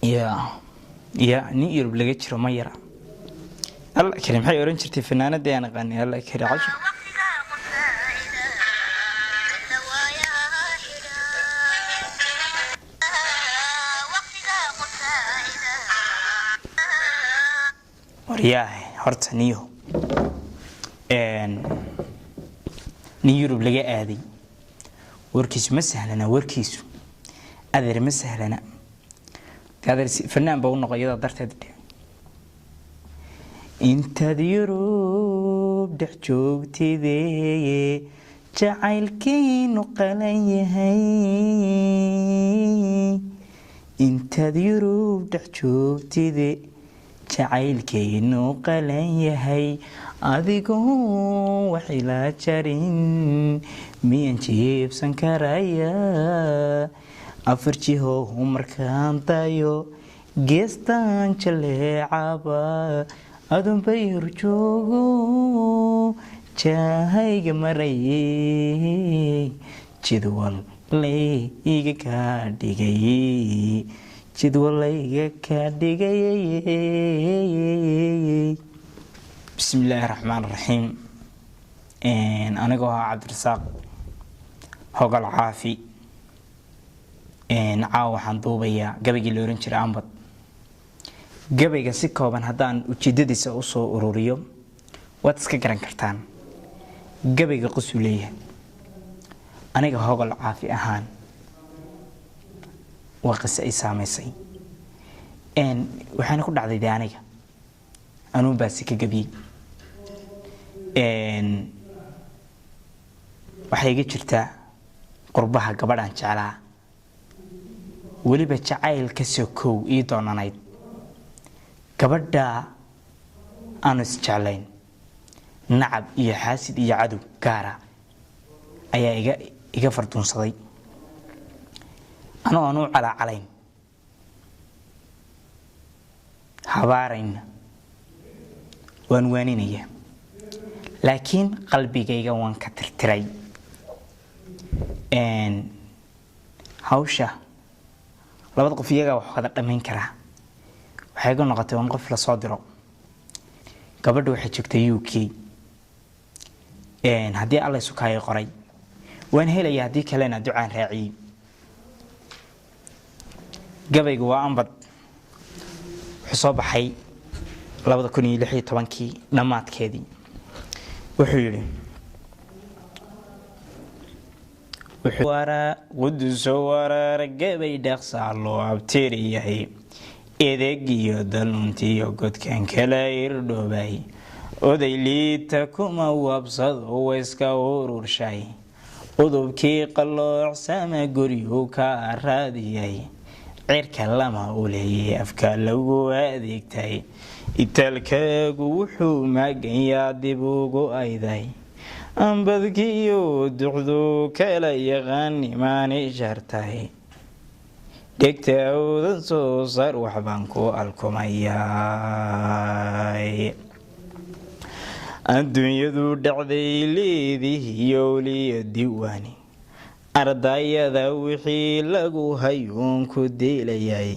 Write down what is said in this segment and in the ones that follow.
يا Nin Yurub Laga jiro ma yara الله كريم حي oran jirtay fanaanada aan aqaan الله كريم عشو ورياه horta niyo Nin Yurub Laga aaday warkiisu Masahlana warkiisu adeer Masahlana هذا فنان بقول نقيض درت انت يوروب دحجوبتي ذي جعيلكي نقلي هي انت يوروب دحجوبتي ذي جعيلكي نقلي هي أذيقو وحيلا جارين مين جيب سنكرايا أفرجيه مركان تايو جيستان جلعابا أدم بيرجوغو جاهي جمري جدول ليك كاديجي جدول ليك كاديجي بسم الله الرحمن الرحيم أنا جوها عبد الرزاق هوغل عافي caawa waxaan duubayaa gabaygii la oran jiray AMBAD gabayga si kooban hadaan ujeedadiisa u soo ururiyo waad iska garan kartaan gabayga qusuleeya aniga Hogol Caafi ahaan waa qisa ay saameysay waxaan ku dhacday aniga anuu baasi ka gabiyay waxay iga jirtaa qurbaha gabadhan jeclaa waliba jacaylka sokow ii doonanayd gabadha aanu isjeclayn nacab iyo xaasid iyo cadow gaara ayaa iga farduunsaday aanu calaacalayn habaarayna waan waaninaya laakiin qalbigayga waan ka tirtiray hawsha labada qof iyaga wax ka dhameyn kara waxay ka noqotay in qof la soo diro gabadhu waxay joogtay UK hadii alla isu kaay qoray waan helaya hadii kalena ducaan raaciyay gabaygu waa AMBAD soo baxay 2016 dhamaadkeedii wuxuu yiri وحوارا قدس ورا رجبي دخسع الله عبتريه إذا جيو دلنتي وقد كان كلا يردو باي وذي لي تكوما وابصد ويسكا ورشاي وذبكي قلوع سما قريو كاراديي غير كلامه أولي أفكار لو هذيك تاي إتالكا قوحو ما يعذبوكو أيضاي أنبذكيو دعذو كلا يغني ماني جرتاي دكتاو ذنسو صار وحبانكو الكمياي الدنيا ذو دعذي ليذي يولي الديواني أرضايا ذوحي لغو هيون كديلياي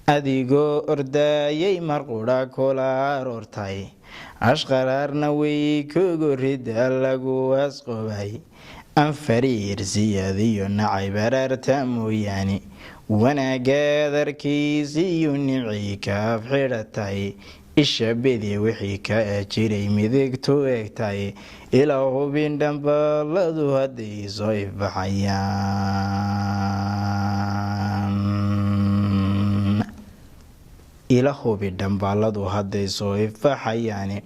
أديقو أردايا مرقودا كولا رورتاي أشقرارنا ويكوغو ردا لغو أسقوباي أنفرير زياديو نعي برارتا موياني وانا قادر كيسيو نعي كافحرتاي الشبيدي وحي كأجيري مذيكتو اكتاي إلاهو بين دنبالدو هدي صيف بحيان إلاهو بين دنبالدو هدي صيف بحياني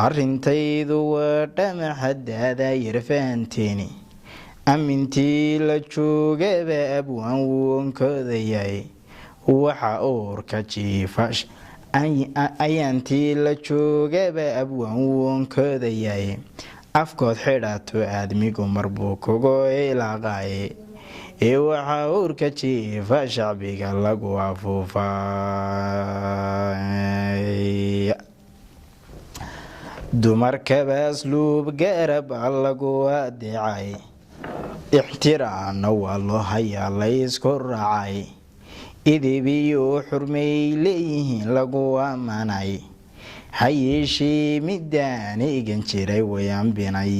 arintaydu waa dhamaxad hadaayir fahanteeni amintii la joogaba abwaan woonkoodayay waxa uurka jiifash ayaantii la joogaba abwaan woonkoodayay afkood xidhato aadmigu marbuu kugu ilaaqaye waxa uurka jiifa shacbiga lagu afuufay dumarkaba asluub garab lagu adeecay ixtiraamna waa loo hayaa la isku raacay idibiyo xurmay leeyihiin lagu ammaanay hayeeshee midaan eegan jiray way ambinayaan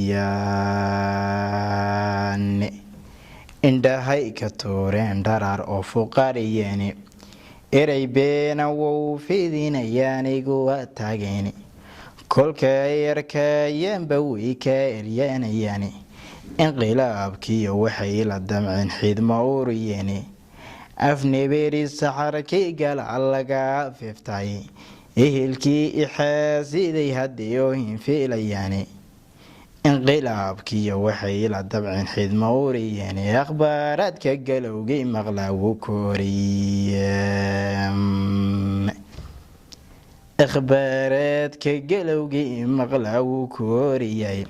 indhahay ka tuureen dharaar oo fuqaariyeeni eray beena wow fidinayaan iguwa taageeni kolkay arkayaanba way ka eryaanayaani inqilaabkiiyo waxay la damceen xidma uuriyeeni afnebeeri saxarkii galac laga fiftay ehelkii ixaasiday haddii oo hinfiilayaani inqilaabkiiyo waxay la dabceen xidma uuriyeeni akhbaaraadka galowgii maqlaa wuu kooriyeen akhbaaraadka galowgii maqlaa wuu kooriyay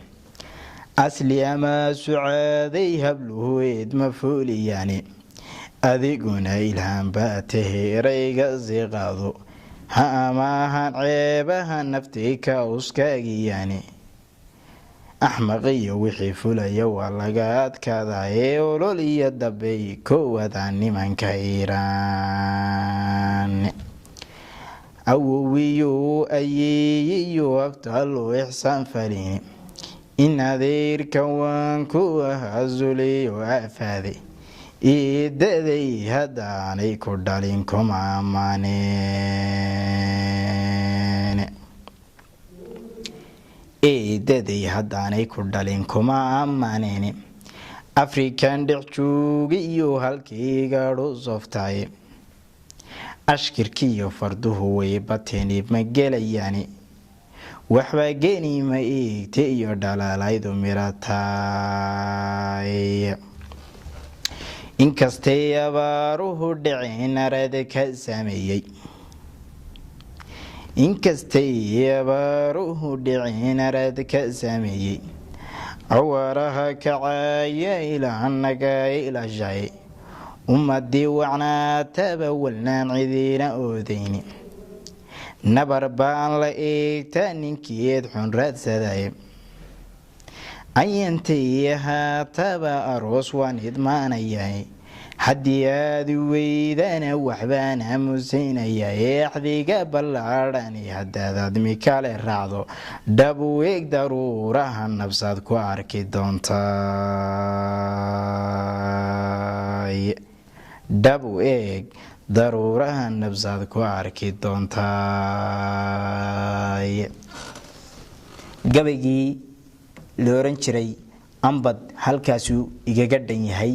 asli ama sucaaday habluhu eedma fuuliyaani adiguna ilhaan baa tahay erayga siqaado ha amaahan ceebaha naftii ka uskaagiyaani axmaqiyo wixii fulaya waa laga adkaadaa ee olol iyo dabay kowada nimanka iiraan awowiyo ayeeyiyo agtaaloo ixsaan falini in adeerka waan ku ahaa zuliyo afaaday iidaday haddaanay ku dhalin kuma ammaaneen eedaday haddaanay ku dhalin kuma ammaaneen afrikan dhex joogiyo halkii gaadhu softay ashkirkiiyo farduhu way bateen ma gelayaani waxba geni ma eegta iyo dhalaalaydu miratay inkastay abaaruhu dhaceen arada ka sameeyey cawaaraha kacaya ilaa naga ilashay ummadii wacnaataba walnaan cidiina oodayni nabar baan la eegta ninkeed xun raadsaday ayantay haataba aroos waan idmaanayahay haddii aad weydana waxbaan aamusaynaya exdiga ballaadhani haddaad admi kale raacdo dhab u eeg daruuraha nabsaad ku arki doontaay dhab u eeg daruuraha nabsaad ku arki doontaay gabaygii la oran jiray ambad halkaasuu igaga dhan yahay.